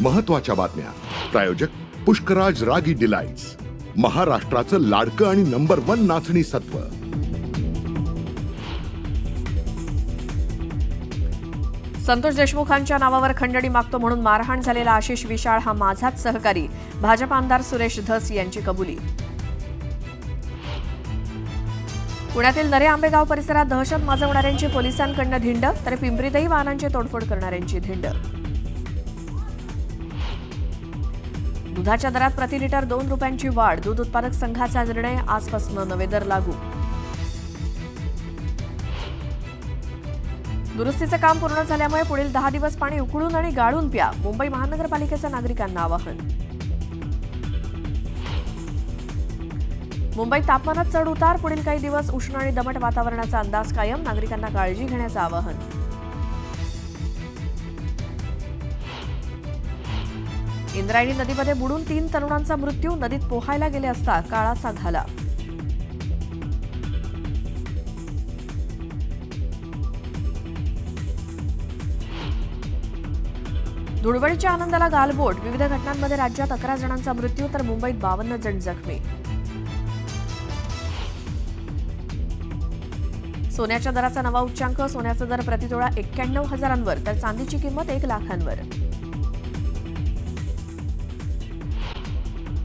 महत्त्वाच्या बातम्या. प्रायोजक पुष्कराज रागी डिलाइट्स, महाराष्ट्राचं लाडकं आणि नंबर 1 नाचणी सत्व. संतोष देशमुखांच्या नावावर खंडणी मागतो म्हणून मारहाण झालेला आशिष विशाळ हा माझाच सहकारी, भाजप आमदार सुरेश धस यांची कबुली. पुण्यातील नरे आंबेगाव परिसरात दहशत माजवणाऱ्यांची पोलिसांकडून धिंड, तर पिंपरीतही वाहनांची तोडफोड करणाऱ्यांची धिंड. दुधाच्या दरात प्रति लिटर 2 रुपयांची वाढ, दूध उत्पादक संघाचा निर्णय, आजपासून नवे दर लागू. दुरुस्तीचं काम पूर्ण झाल्यामुळे पुढील 10 दिवस पाणी उकळून आणि गाळून प्या, मुंबई महानगरपालिकेचं नागरिकांना आवाहन. मुंबईत तापमानात चढ उतार, पुढील काही दिवस उष्ण आणि दमट वातावरणाचा अंदाज कायम, नागरिकांना काळजी घेण्याचं आवाहन. इंद्रायणी नदीमध्ये बुडून 3 तरुणांचा मृत्यू, नदीत पोहायला गेले असता काळाचा घाला. धुळवडीच्या आनंदाला गालबोट, विविध घटनांमध्ये राज्यात 11 जणांचा मृत्यू, तर मुंबईत 52 जण जखमी. सोन्याच्या दराचा नवा उच्चांक, सोन्याचा दर प्रतितोळा 91,000 तर चांदीची किंमत 1 लाखांवर.